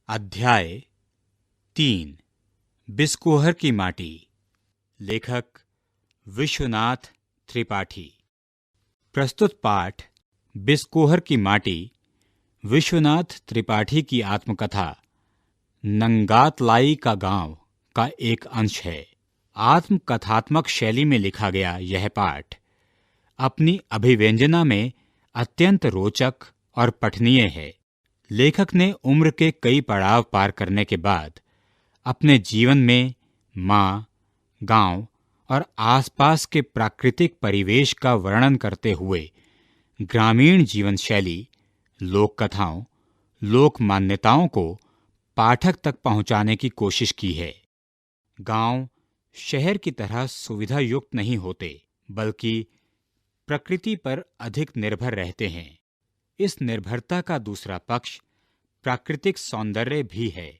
अध्याय 3 बिस्कोहर की माटी। लेखक विश्वनाथ त्रिपाठी। प्रस्तुत पाठ बिस्कोहर की माटी विश्वनाथ त्रिपाठी की आत्मकथा नंगातलाई का गांव का एक अंश है। आत्मकथात्मक शैली में लिखा गया यह पाठ अपनी अभिव्यंजना में अत्यंत रोचक और पठनीय है। लेखक ने उम्र के कई पड़ाव पार करने के बाद अपने जीवन में माँ, गांव और आसपास के प्राकृतिक परिवेश का वर्णन करते हुए ग्रामीण जीवन शैली, लोक कथाओं, लोक मान्यताओं को पाठक तक पहुंचाने की कोशिश की है। गांव शहर की तरह सुविधा युक्त नहीं होते, बल्कि प्रकृति पर अधिक निर्भर रहते हैं। इस निर्भरता का दूसरा पक्ष प्राकृतिक सौंदर्य भी है,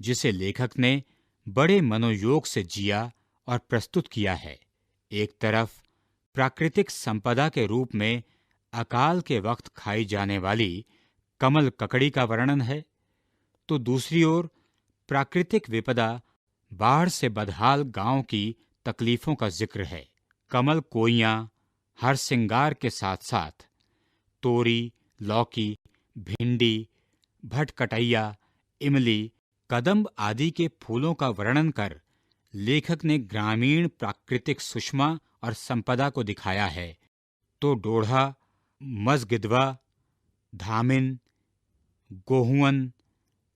जिसे लेखक ने बड़े मनोयोग से जिया और प्रस्तुत किया है। एक तरफ प्राकृतिक संपदा के रूप में अकाल के वक्त खाई जाने वाली कमल ककड़ी का वर्णन है, तो दूसरी ओर प्राकृतिक विपदा बाढ़ से बदहाल गांव की तकलीफों का जिक्र है। कमल कोइयां, हरसिंगार के साथ साथ तोरी, लौकी, भिंडी, भटकटैया, इमली, कदम्ब आदि के फूलों का वर्णन कर लेखक ने ग्रामीण प्राकृतिक सुषमा और संपदा को दिखाया है। तो डोढ़ा, मजगिदवा, धामिन, गोहुअन,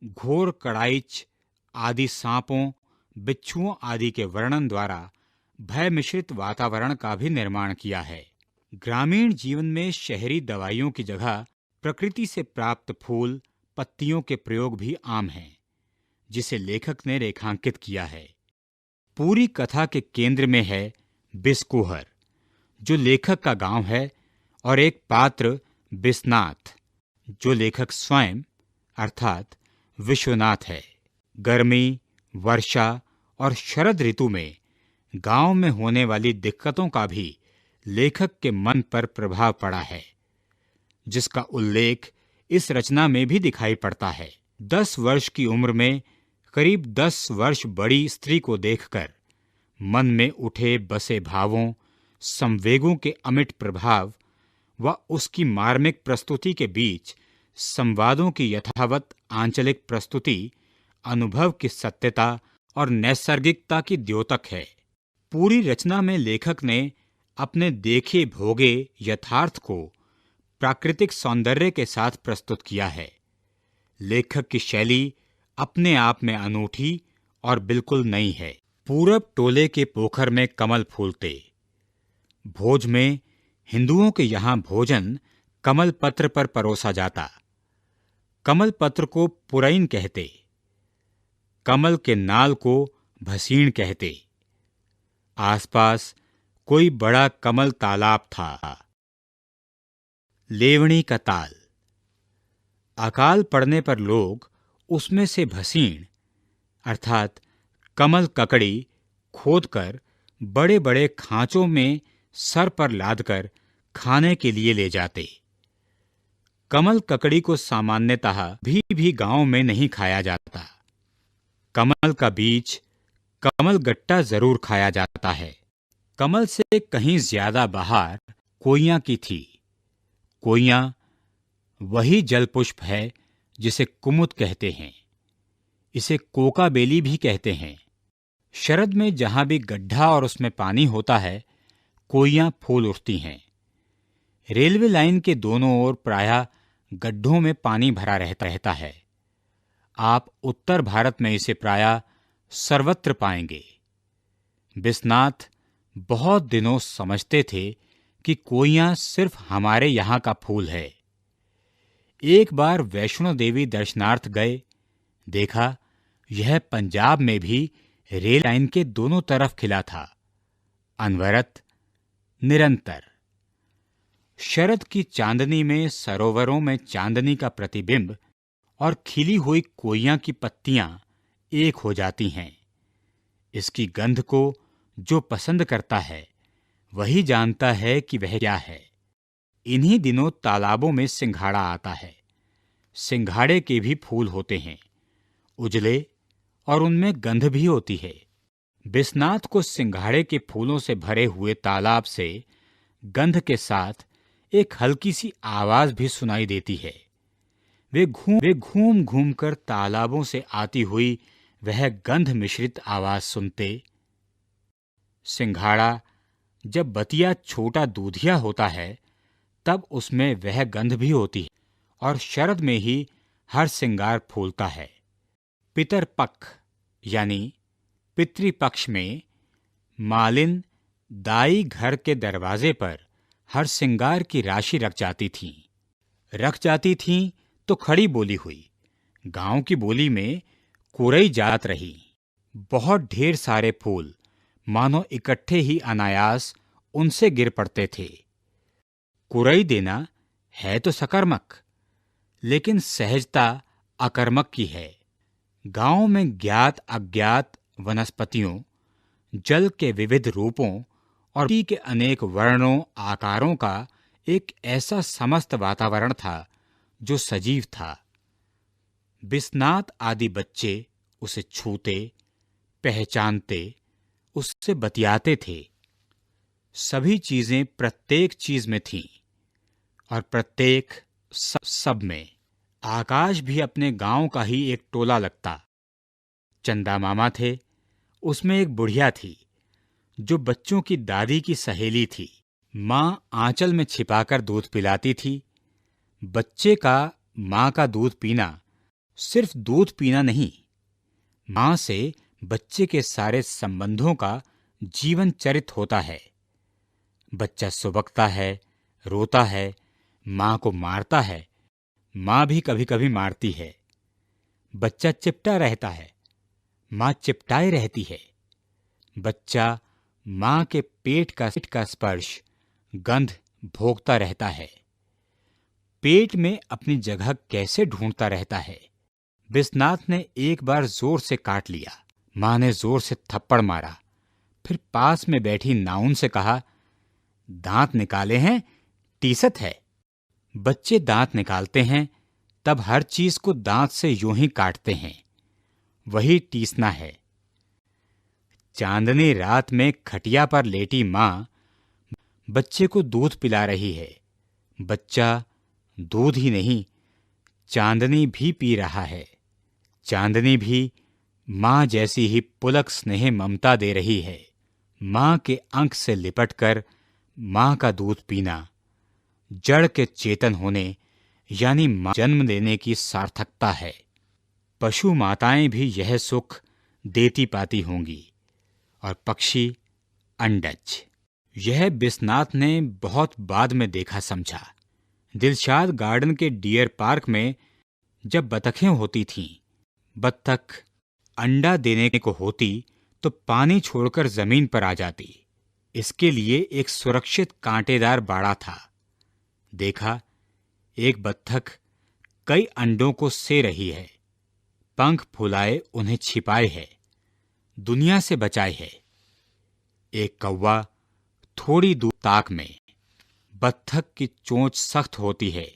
घोर कड़ाइच आदि सांपों, बिच्छुओं आदि के वर्णन द्वारा भय मिश्रित वातावरण का भी निर्माण किया है। ग्रामीण जीवन में शहरी दवाइयों की जगह प्रकृति से प्राप्त फूल, पत्तियों के प्रयोग भी आम हैं, जिसे लेखक ने रेखांकित किया है। पूरी कथा के केंद्र में है बिस्कोहर, जो लेखक का गांव है, और एक पात्र बिस्नाथ, जो लेखक स्वयं अर्थात विश्वनाथ है। गर्मी, वर्षा और शरद ऋतु में गांव में होने वाली दिक्कतों का भी लेखक के मन पर प्रभाव पड़ा है, जिसका उल्लेख इस रचना में भी दिखाई पड़ता है। 10 वर्ष की उम्र में करीब 10 वर्ष बड़ी स्त्री को देखकर मन में उठे बसे भावों, संवेगों के अमिट प्रभाव व उसकी मार्मिक प्रस्तुति के बीच संवादों की यथावत आंचलिक प्रस्तुति अनुभव की सत्यता और नैसर्गिकता की द्योतक है। पूरी रचना में लेखक ने अपने देखे भोगे यथार्थ को प्राकृतिक सौंदर्य के साथ प्रस्तुत किया है। लेखक की शैली अपने आप में अनूठी और बिल्कुल नई है। पूरब टोले के पोखर में कमल फूलते। भोज में हिंदुओं के यहाँ भोजन कमल पत्र पर परोसा जाता। कमल पत्र को पुरैन कहते, कमल के नाल को भसीण कहते। आसपास कोई बड़ा कमल तालाब था। लेवणी का ताल। अकाल पड़ने पर लोग उसमें से भसीण अर्थात कमल ककड़ी खोदकर बड़े बड़े खांचों में सर पर लादकर खाने के लिए ले जाते। कमल ककड़ी को सामान्यतः भी गांव में नहीं खाया जाता। कमल का बीज, कमल गट्टा जरूर खाया जाता है। कमल से कहीं ज्यादा बहार कोइयां की थी। कोइयां वही जल पुष्प है जिसे कुमुद कहते हैं। इसे कोका बेली भी कहते हैं। शरद में जहां भी गड्ढा और उसमें पानी होता है, कोइयां फूल उठती हैं। रेलवे लाइन के दोनों ओर प्रायः गड्ढों में पानी भरा रहता है। आप उत्तर भारत में इसे प्रायः सर्वत्र पाएंगे। बिस्नाथ बहुत दिनों समझते थे कि कोइयां सिर्फ हमारे यहाँ का फूल है। एक बार वैष्णो देवी दर्शनार्थ गए, देखा यह पंजाब में भी रेल लाइन के दोनों तरफ खिला था, अनवरत, निरंतर। शरद की चांदनी में सरोवरों में चांदनी का प्रतिबिंब और खिली हुई कोइयां की पत्तियां एक हो जाती हैं। इसकी गंध को जो पसंद करता है, वही जानता है कि वह क्या है। इन्हीं दिनों तालाबों में सिंघाड़ा आता है। सिंघाड़े के भी फूल होते हैं, उजले और उनमें गंध भी होती है। बिस्नात को सिंघाड़े के फूलों से भरे हुए तालाब से गंध के साथ एक हल्की सी आवाज भी सुनाई देती है। वे घूम घूम कर तालाबों से आती हुई वह गंध मिश्रित आवाज सुनते। सिंघाड़ा जब बतिया छोटा दूधिया होता है तब उसमें वह गंध भी होती है और शरद में ही हर सिंगार फूलता है। पितरपक्ष यानी पितृपक्ष में मालिन दाई घर के दरवाजे पर हर सिंगार की राशि रख जाती थीं तो खड़ी बोली हुई। गांव की बोली में कुरई जात रही। बहुत ढेर सारे फूल मानो इकट्ठे ही अनायास उनसे गिर पड़ते थे। कुरई देना है तो सकर्मक, लेकिन सहजता अकर्मक की है। गांव में ज्ञात अज्ञात वनस्पतियों, जल के विविध रूपों और मिट्टी के अनेक वर्णों आकारों का एक ऐसा समस्त वातावरण था जो सजीव था। बिस्नात आदि बच्चे उसे छूते, पहचानते, उससे बतियाते थे। सभी चीजें प्रत्येक चीज में थीं और प्रत्येक सब में। आकाश भी अपने गांव का ही एक टोला लगता। चंदा मामा थे, उसमें एक बुढ़िया थी जो बच्चों की दादी की सहेली थी। माँ आंचल में छिपाकर दूध पिलाती थी। बच्चे का माँ का दूध पीना सिर्फ दूध पीना नहीं, माँ से बच्चे के सारे संबंधों का जीवन चरित होता है। बच्चा सुबकता है, रोता है, माँ को मारता है, माँ भी कभी कभी मारती है। बच्चा चिपटा रहता है, माँ चिपटाए रहती है। बच्चा माँ के पेट का स्पर्श, गंध भोगता रहता है। पेट में अपनी जगह कैसे ढूंढता रहता है। बिस्नात ने एक बार जोर से काट लिया। माँ ने जोर से थप्पड़ मारा, फिर पास में बैठी नाउन से कहा, दांत निकाले हैं, टीसत है। बच्चे दांत निकालते हैं तब हर चीज को दांत से यूं ही काटते हैं, वही टीसना है। चांदनी रात में खटिया पर लेटी माँ बच्चे को दूध पिला रही है। बच्चा दूध ही नहीं, चांदनी भी पी रहा है। चांदनी भी माँ जैसी ही पुलक स्नेह ममता दे रही है। माँ के अंक से लिपटकर माँ का दूध पीना जड़ के चेतन होने यानी जन्म देने की सार्थकता है। पशु माताएं भी यह सुख देती पाती होंगी और पक्षी अंडज। यह बिस्नात ने बहुत बाद में देखा समझा। दिलशाद गार्डन के डियर पार्क में जब बतखें होती थीं, बत्तख अंडा देने को होती तो पानी छोड़कर जमीन पर आ जाती। इसके लिए एक सुरक्षित कांटेदार बाड़ा था। देखा, एक बत्तख कई अंडों को से रही है, पंख फुलाए उन्हें छिपाए है, दुनिया से बचाए है। एक कौवा थोड़ी दूर ताक में। बत्तख की चोंच सख्त होती है,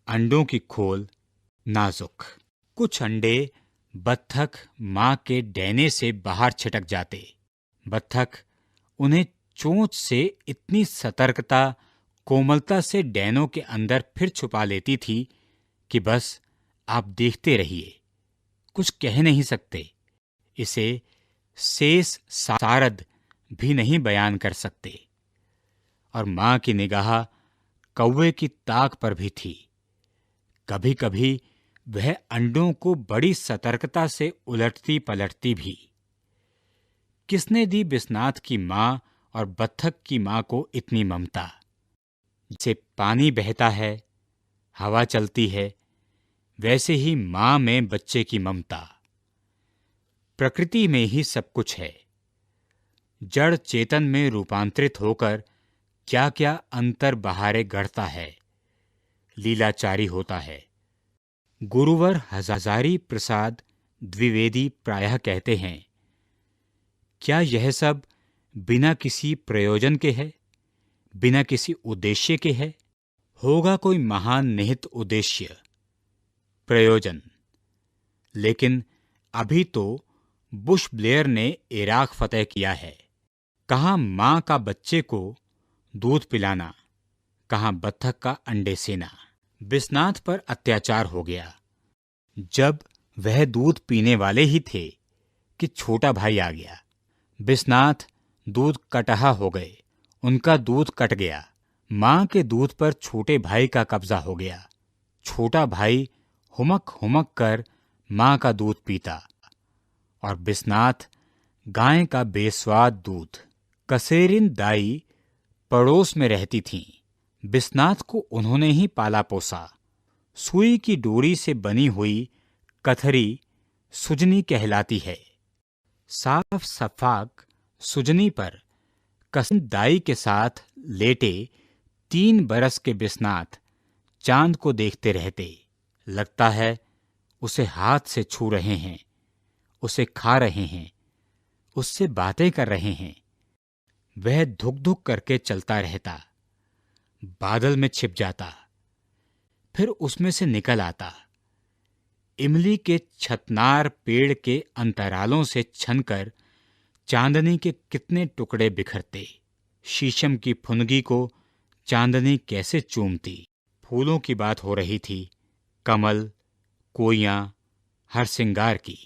अंडों की खोल नाजुक। कुछ अंडे बत्तख मां के डैने से बाहर छिटक जाते। बत्तख उन्हें चोंच से इतनी सतर्कता, कोमलता से डैनों के अंदर फिर छुपा लेती थी कि बस आप देखते रहिए, कुछ कह नहीं सकते। इसे शेष सारद भी नहीं बयान कर सकते। और मां की निगाह कौवे की ताक पर भी थी। कभी कभी वह अंडों को बड़ी सतर्कता से उलटती पलटती भी। किसने दी बिस्नात की मां और बत्तख की मां को इतनी ममता? जैसे पानी बहता है, हवा चलती है, वैसे ही मां में बच्चे की ममता। प्रकृति में ही सब कुछ है। जड़ चेतन में रूपांतरित होकर क्या क्या अंतर बहारे गढ़ता है, लीलाचारी होता है। गुरुवर हजारी प्रसाद द्विवेदी प्रायः कहते हैं, क्या यह सब बिना किसी प्रयोजन के है, बिना किसी उद्देश्य के है? होगा कोई महान निहित उद्देश्य, प्रयोजन, लेकिन अभी तो बुश ब्लेयर ने इराक फतेह किया है। कहाँ माँ का बच्चे को दूध पिलाना, कहाँ बत्तख का अंडे सेना। बिस्नात पर अत्याचार हो गया। जब वह दूध पीने वाले ही थे कि छोटा भाई आ गया। बिस्नात दूध कटहा हो गए, उनका दूध कट गया। माँ के दूध पर छोटे भाई का कब्जा हो गया। छोटा भाई हुमक हुमक कर माँ का दूध पीता और बिस्नात गाय का बेस्वाद दूध। कसेरिन दाई पड़ोस में रहती थीं। बिस्नात को उन्होंने ही पाला पोसा। सुई की डोरी से बनी हुई कथरी सुजनी कहलाती है। साफ सफाक सुजनी पर कसिन दाई के साथ लेटे 3 बरस के बिस्नात चांद को देखते रहते। लगता है उसे हाथ से छू रहे हैं, उसे खा रहे हैं, उससे बातें कर रहे हैं। वह धुक धुक करके चलता रहता, बादल में छिप जाता, फिर उसमें से निकल आता। इमली के छतनार पेड़ के अंतरालों से छनकर चांदनी के कितने टुकड़े बिखरते। शीशम की फुनगी को चांदनी कैसे चूमती। फूलों की बात हो रही थी, कमल, कोइयां, हर सिंगार की।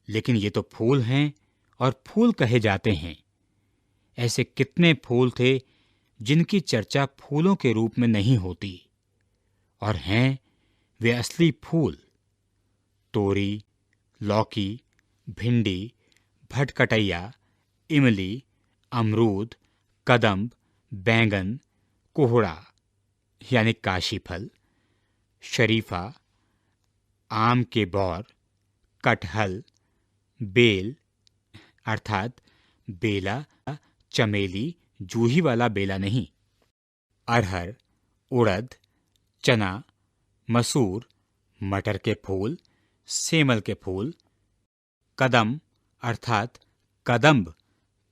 लेकिन ये तो फूल हैं और फूल कहे जाते हैं। ऐसे कितने फूल थे जिनकी चर्चा फूलों के रूप में नहीं होती, और हैं वे असली फूल। तोरी, लौकी, भिंडी, भटकटैया, इमली, अमरूद, कदम्ब, बैंगन, कोहड़ा यानी काशी फल, शरीफा, आम के बौर, कटहल, बेल अर्थात बेला, चमेली, जूही वाला बेला नहीं, अरहर, उड़द, चना, मसूर, मटर के फूल, सेमल के फूल, कदम अर्थात कदम्ब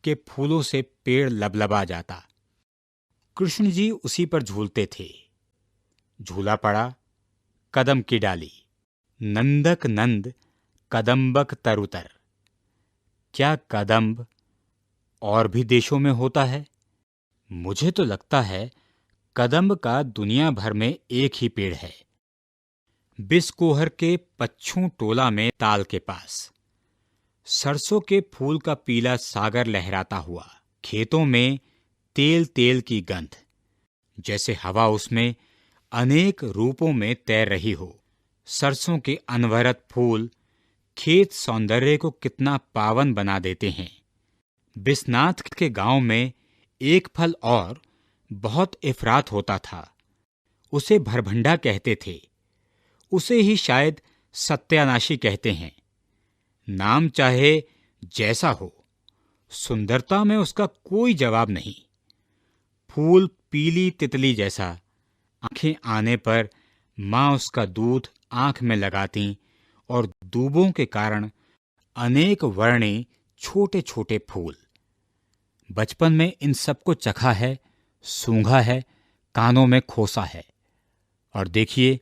के फूलों से पेड़ लबलबा जाता। कृष्ण जी उसी पर झूलते थे। झूला पड़ा कदम की डाली, नंदक नंद कदम्बक तरुतर। क्या कदम्ब और भी देशों में होता है? मुझे तो लगता है कदम्ब का दुनिया भर में एक ही पेड़ है। बिस्कोहर के पच्छू टोला में ताल के पास सरसों के फूल का पीला सागर लहराता हुआ। खेतों में तेल तेल की गंध, जैसे हवा उसमें अनेक रूपों में तैर रही हो। सरसों के अनवरत फूल खेत सौंदर्य को कितना पावन बना देते हैं। बिस्नात के गांव में एक फल और बहुत इफरात होता था। उसे भरभंडा कहते थे। उसे ही शायद सत्यानाशी कहते हैं। नाम चाहे जैसा हो, सुंदरता में उसका कोई जवाब नहीं। फूल पीली तितली जैसा। आंखें आने पर माँ उसका दूध आंख में लगाती और दूबों के कारण अनेक वर्णे छोटे छोटे फूल। बचपन में इन सबको चखा है, सूंघा है, कानों में खोसा है। और देखिए,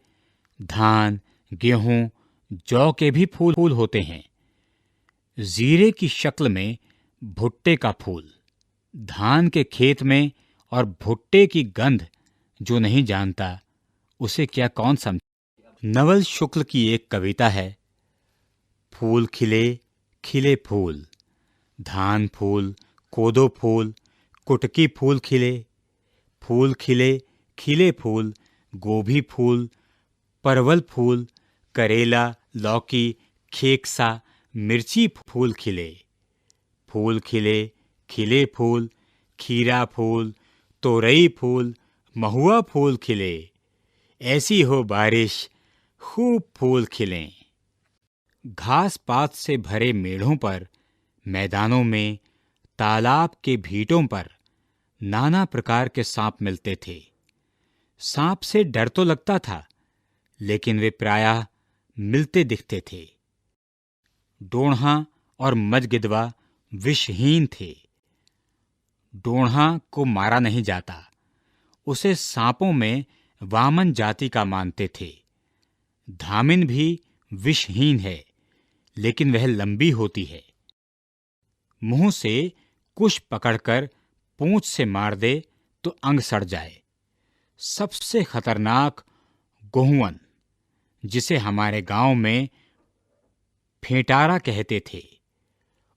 धान, गेहूं, जौ के भी फूल होते हैं। जीरे की शक्ल में भुट्टे का फूल। धान के खेत में और भुट्टे की गंध जो नहीं जानता, उसे क्या कौन समझे। नवल शुक्ल की एक कविता है, फूल खिले खिले फूल, धान फूल, कोदो फूल, कुटकी फूल खिले, फूल खिले खिले फूल, गोभी फूल, परवल फूल, करेला, लौकी, खेकसा, मिर्ची फूल खिले। फूल खिले खिले फूल, खीरा फूल, तोरई फूल, महुआ फूल खिले। ऐसी हो बारिश, खूब फूल खिलें। घास पात से भरे मेढ़ों पर, मैदानों में, तालाब के भीटों पर नाना प्रकार के सांप मिलते थे। सांप से डर तो लगता था, लेकिन वे प्रायः मिलते दिखते थे। डोढ़ा और मजगिदवा विषहीन थे। डोढ़ा को मारा नहीं जाता, उसे सांपों में वामन जाति का मानते थे। धामिन भी विषहीन है, लेकिन वह लंबी होती है। मुंह से कुश पकड़कर पूंछ से मार दे तो अंग सड़ जाए। सबसे खतरनाक गोहुअन, जिसे हमारे गांव में फेंटारा कहते थे,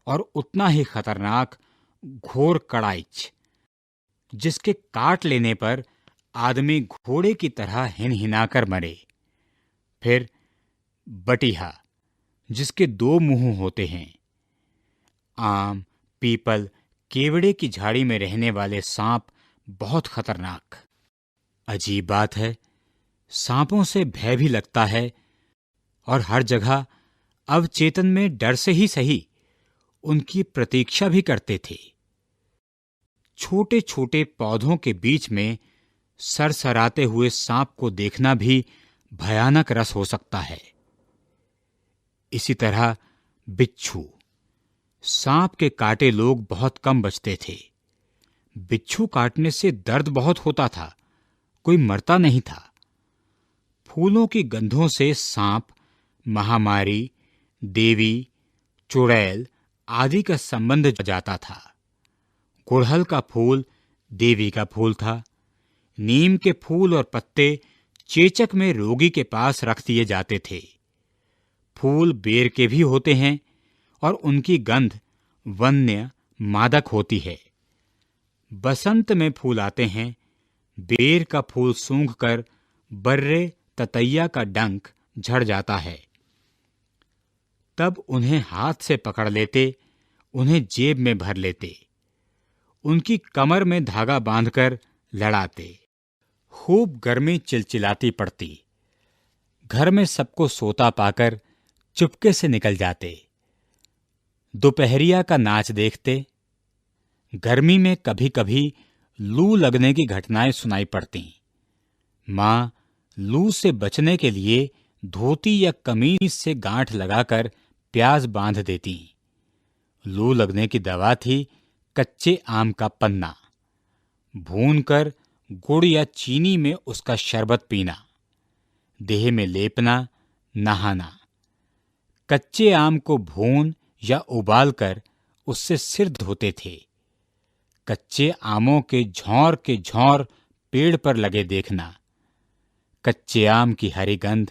और उतना ही खतरनाक घोर कड़ाइच, जिसके काट लेने पर आदमी घोड़े की तरह हिनहिनाकर मरे। फिर बटिहा, जिसके 2 मुंह होते हैं। आम, पीपल, केवड़े की झाड़ी में रहने वाले सांप बहुत खतरनाक। अजीब बात है, सांपों से भय भी लगता है, और हर जगह अवचेतन में डर से ही सही उनकी प्रतीक्षा भी करते थे। छोटे छोटे पौधों के बीच में सरसराते हुए सांप को देखना भी भयानक रस हो सकता है। इसी तरह बिच्छू। सांप के काटे लोग बहुत कम बचते थे। बिच्छू काटने से दर्द बहुत होता था, कोई मरता नहीं था। फूलों की गंधों से सांप, महामारी, देवी, चुड़ैल आदि का संबंध जाता था। गुड़हल का फूल देवी का फूल था। नीम के फूल और पत्ते चेचक में रोगी के पास रख दिए जाते थे। फूल बेर के भी होते हैं और उनकी गंध वन्य मादक होती है। बसंत में फूल आते हैं। बेर का फूल सूंघकर बर्रे ततैया का डंक झड़ जाता है। तब उन्हें हाथ से पकड़ लेते, उन्हें जेब में भर लेते, उनकी कमर में धागा बांधकर लड़ाते। खूब गर्मी चिलचिलाती पड़ती। घर में सबको सोता पाकर चुपके से निकल जाते। दोपहरिया का नाच देखते। गर्मी में कभी कभी लू लगने की घटनाएं सुनाई पड़ती। माँ लू से बचने के लिए धोती या कमीज से गांठ लगाकर प्याज बांध देती। लू लगने की दवा थी कच्चे आम का पन्ना। भूनकर गुड़ या चीनी में उसका शरबत पीना, देह में लेपना, नहाना। कच्चे आम को भून या उबालकर उससे सिर धोते थे। कच्चे आमों के झौर पेड़ पर लगे देखना। कच्चे आम की हरी गंध,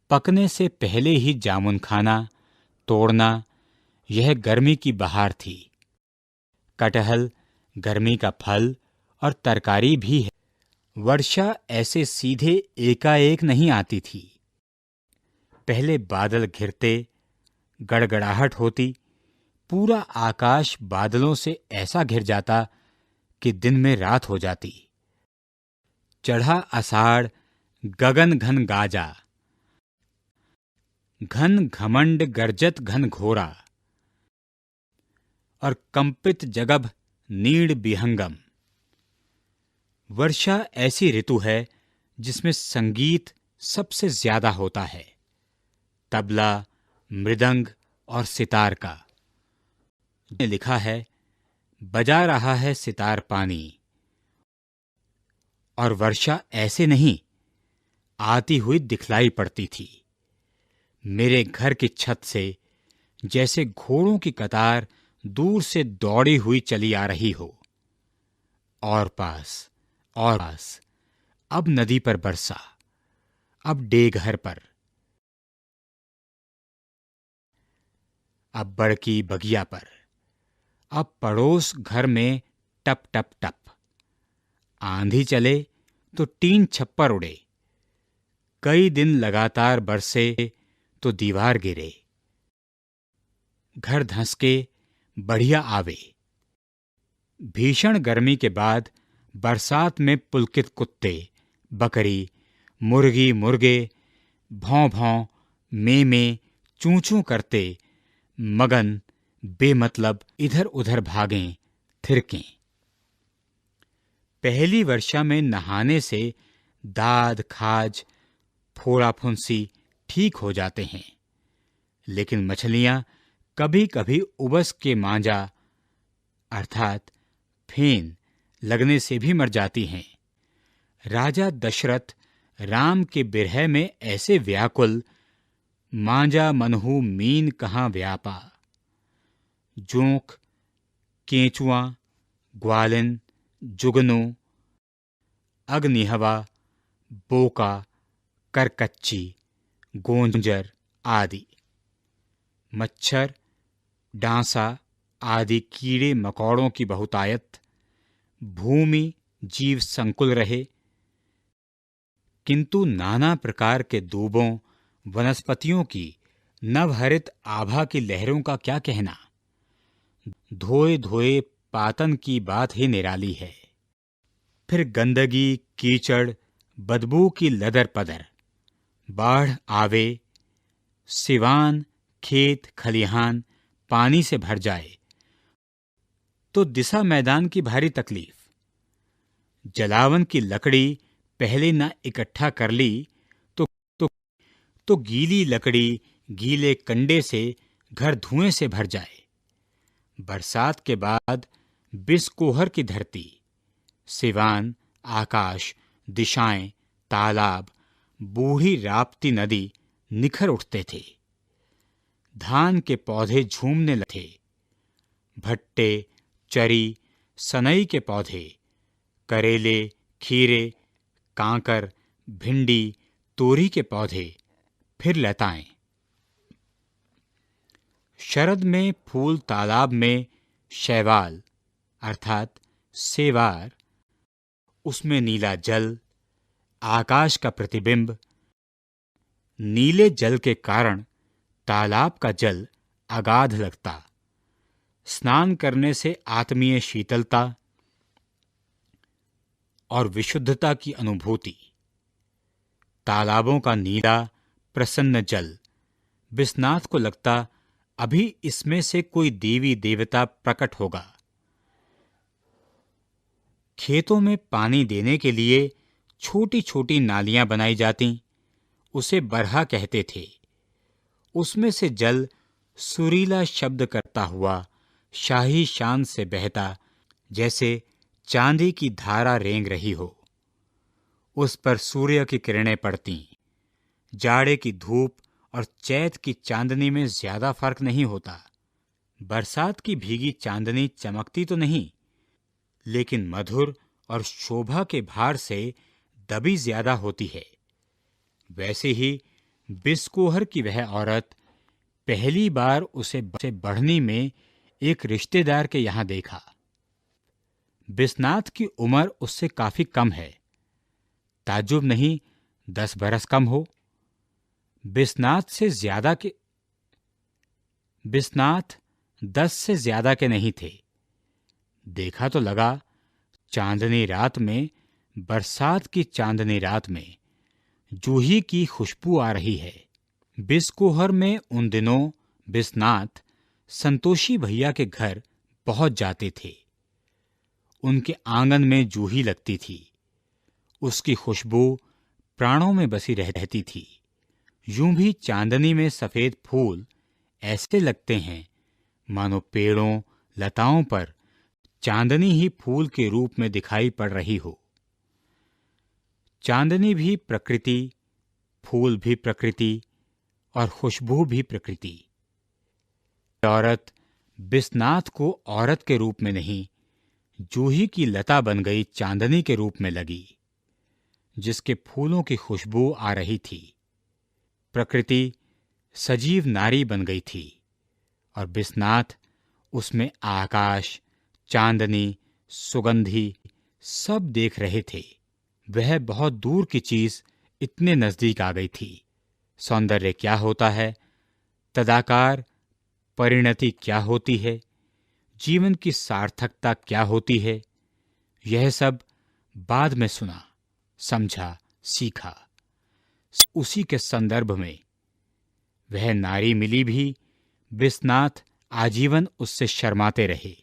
पकने से पहले ही जामुन खाना, तोड़ना, यह गर्मी की बहार थी। कटहल गर्मी का फल और तरकारी भी है। वर्षा ऐसे सीधे एकाएक नहीं आती थी। पहले बादल घिरते, गड़गड़ाहट होती, पूरा आकाश बादलों से ऐसा घिर जाता कि दिन में रात हो जाती। चढ़ा आषाढ़, गगन घन गाजा, घन घमंड गर्जत घन घोरा, और कंपित जगभ नीड़ विहंगम। वर्षा ऐसी ऋतु है जिसमें संगीत सबसे ज्यादा होता है। तबला, मृदंग और सितार का। लिखा है, बजा रहा है सितार पानी। और वर्षा ऐसे नहीं, आती हुई दिखलाई पड़ती थी। मेरे घर की छत से जैसे घोड़ों की कतार दूर से दौड़ी हुई चली आ रही हो। और पास, अब नदी पर बरसा, अब डेघर पर, अब बड़की बगिया पर, अब पड़ोस घर में टप टप टप। आंधी चले तो टीन छप्पर उड़े। कई दिन लगातार बरसे तो दीवार गिरे। घर धंसके बढ़िया आवे। भीषण गर्मी के बाद बरसात में पुलकित कुत्ते, बकरी, मुर्गी, मुर्गे भौं भौं, में चूं चूं करते मगन बेमतलब इधर उधर भागें, थिरकें। पहली वर्षा में नहाने से दाद, खाज, फोड़ा फुंसी ठीक हो जाते हैं, लेकिन मछलियां कभी कभी उबस के मांजा अर्थात फेन लगने से भी मर जाती हैं। राजा दशरथ राम के बिरह में ऐसे व्याकुल मांजा मनहू मीन कहाँ व्यापा। जोंक, केंचुआ, ग्वालिन, जुगनू, अग्निहवा, बोका, करकच्ची, गोंजर आदि। मच्छर, डांसा आदि कीड़े मकोड़ों की बहुतायत। भूमि जीव संकुल रहे, किंतु नाना प्रकार के दूबों वनस्पतियों की नवहरित आभा की लहरों का क्या कहना। धोए धोए पातन की बात ही निराली है। फिर गंदगी, कीचड़, बदबू की लदर पदर। बाढ़ आवे, सिवान, खेत खलिहान पानी से भर जाए तो दिशा मैदान की भारी तकलीफ। जलावन की लकड़ी पहले न इकट्ठा कर ली तो गीली लकड़ी गीले कंडे से घर धुएं से भर जाए। बरसात के बाद बिस्कोहर की धरती, सिवान, आकाश, दिशाएं, तालाब, बूढ़ी राप्ती नदी निखर उठते थे। धान के पौधे झूमने लगे। भट्टे, चरी, सनई के पौधे, करेले, खीरे, कांकर, भिंडी, तोरी के पौधे, फिर लताएं। शरद में फूल तालाब में शैवाल अर्थात सेवार, उसमें नीला जल, आकाश का प्रतिबिंब। नीले जल के कारण तालाब का जल अगाध लगता। स्नान करने से आत्मीय शीतलता और विशुद्धता की अनुभूति। तालाबों का नीला प्रसन्न जल, विश्वनाथ को लगता अभी इसमें से कोई देवी देवता प्रकट होगा। खेतों में पानी देने के लिए छोटी छोटी नालियां बनाई जाती, उसे बरहा कहते थे। उसमें से जल सुरीला शब्द करता हुआ शाही शान से बहता, जैसे चांदी की धारा रेंग रही हो। उस पर सूर्य की किरणें पड़ती। जाड़े की धूप और चैत की चांदनी में ज्यादा फर्क नहीं होता। बरसात की भीगी चांदनी चमकती तो नहीं, लेकिन मधुर और शोभा के भार से दबी ज्यादा होती है। वैसे ही बिस्कोहर की वह औरत पहली बार उसे बढ़नी में एक रिश्तेदार के यहां देखा। बिश्वनाथ की उम्र उससे काफी कम है। ताज्जुब नहीं 10 बरस कम हो। बिश्वनाथ 10 से ज्यादा के नहीं थे। देखा तो लगा चांदनी रात में, बरसात की चांदनी रात में जूही की खुशबू आ रही है। बिस्कोहर में उन दिनों बिश्वनाथ संतोषी भैया के घर पहुंच जाते थे। उनके आंगन में जूही लगती थी। उसकी खुशबू प्राणों में बसी रहती थी। यूं भी चांदनी में सफेद फूल ऐसे लगते हैं मानो पेड़ों लताओं पर चांदनी ही फूल के रूप में दिखाई पड़ रही हो। चांदनी भी प्रकृति, फूल भी प्रकृति और खुशबू भी प्रकृति। औरत बिश्वनाथ को औरत के रूप में नहीं, जूही की लता बन गई चांदनी के रूप में लगी, जिसके फूलों की खुशबू आ रही थी। प्रकृति सजीव नारी बन गई थी और बिश्वनाथ उसमें आकाश, चांदनी, सुगंधी सब देख रहे थे। वह बहुत दूर की चीज इतने नजदीक आ गई थी। सौंदर्य क्या होता है, तदाकार परिणति क्या होती है, जीवन की सार्थकता क्या होती है, यह सब बाद में सुना, समझा, सीखा। उसी के संदर्भ में वह नारी मिली भी। बिश्वनाथ आजीवन उससे शर्माते रहे।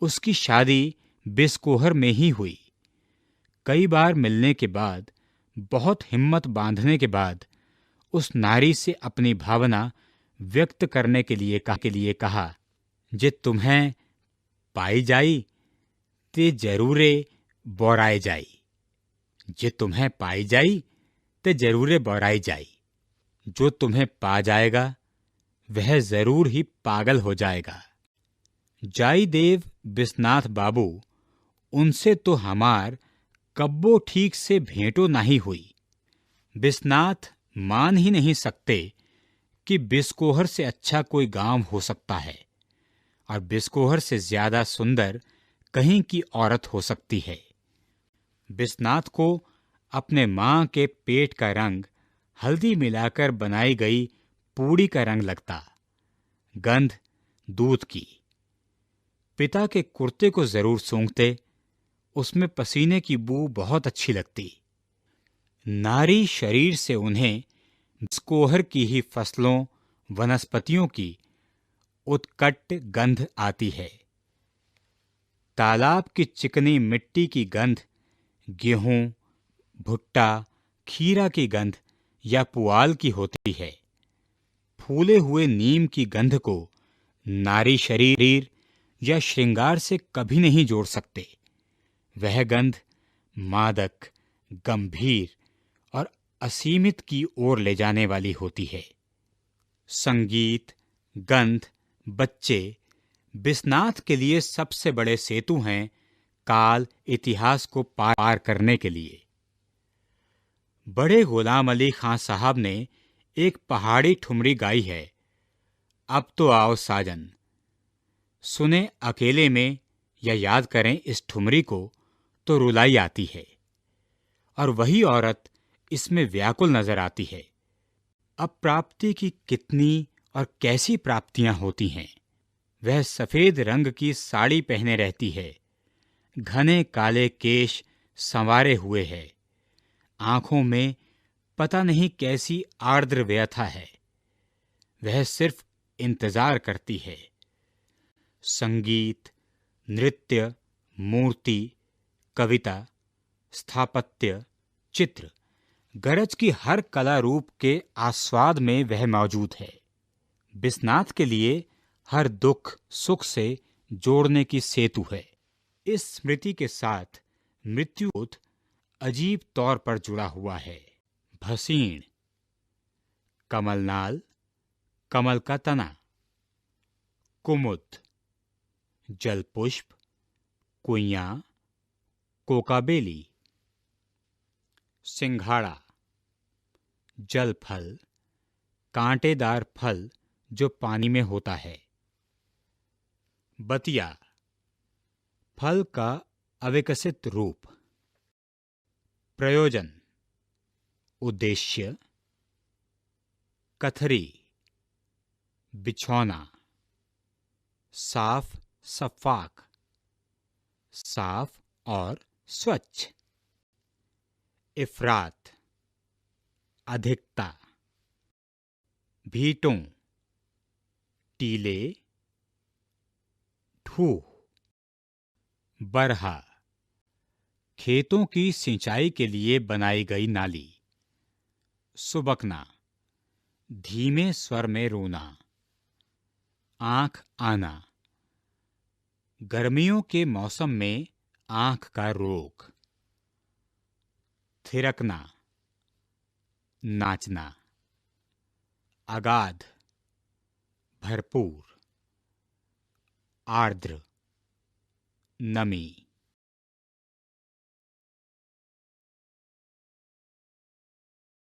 उसकी शादी बिस्कोहर में ही हुई। कई बार मिलने के बाद, बहुत हिम्मत बांधने के बाद उस नारी से अपनी भावना व्यक्त करने के लिए कहा, जे तुम्हें पाई जाई ते जरूरे बोराए जाई। जे तुम्हें पाई जाई ते जरूरे बोराई जाई। जो तुम्हें पा जाएगा वह जरूर ही पागल हो जाएगा। जाईदेव बिस्नाथ बाबू, उनसे तो हमार कब्बो ठीक से भेंटो नहीं हुई। बिस्नाथ मान ही नहीं सकते कि बिस्कोहर से अच्छा कोई गांव हो सकता है और बिस्कोहर से ज्यादा सुंदर कहीं की औरत हो सकती है। बिस्नाथ को अपने मां के पेट का रंग हल्दी मिलाकर बनाई गई पूड़ी का रंग लगता, गंध दूध की। पिता के कुर्ते को जरूर सूंघते, उसमें पसीने की बू बहुत अच्छी लगती। नारी शरीर से उन्हें बिस्कोहर की ही फसलों वनस्पतियों की उत्कट गंध आती है। तालाब की चिकनी मिट्टी की गंध, गेहूं, भुट्टा, खीरा की गंध या पुआल की होती है। फूले हुए नीम की गंध को नारी शरीर या श्रृंगार से कभी नहीं जोड़ सकते। वह गंध मादक, गंभीर और असीमित की ओर ले जाने वाली होती है। संगीत, गंध, बच्चे बिस्नाथ के लिए सबसे बड़े सेतु हैं काल इतिहास को पार करने के लिए। बड़े गुलाम अली खां साहब ने एक पहाड़ी ठुमरी गाई है, अब तो आओ साजन। सुने अकेले में या याद करें इस ठुमरी को तो रुलाई आती है, और वही औरत इसमें व्याकुल नजर आती है। अब प्राप्ति की कितनी और कैसी प्राप्तियां होती हैं। वह सफेद रंग की साड़ी पहने रहती है, घने काले केश संवारे हुए है, आंखों में पता नहीं कैसी आर्द्र व्यथा है। वह सिर्फ इंतजार करती है। संगीत, नृत्य, मूर्ति, कविता, स्थापत्य, चित्र, गरज की हर कला रूप के आस्वाद में वह मौजूद है। बिस्नाथ के लिए हर दुख सुख से जोड़ने की सेतु है। इस स्मृति के साथ मृत्यु अजीब तौर पर जुड़ा हुआ है। भसीण, कमलनाल, कमल का तना, कुमुद, जलपुष्प, कुइयां, कोकाबेली, सिंघाड़ा, जल फल, कांटेदार फल जो पानी में होता है। बतिया, फल का अविकसित रूप। प्रयोजन, उद्देश्य, कथरी, बिछौना, साफ सफाक, साफ और स्वच्छ। इफरात, अधिकता। भीटों, टीले, ढूह। बरहा, खेतों की सिंचाई के लिए बनाई गई नाली। सुबकना, धीमे स्वर में रोना। आंख आना, गर्मियों के मौसम में आंख का रोग। थिरकना, नाचना। अगाध, भरपूर। आर्द्र, नमी।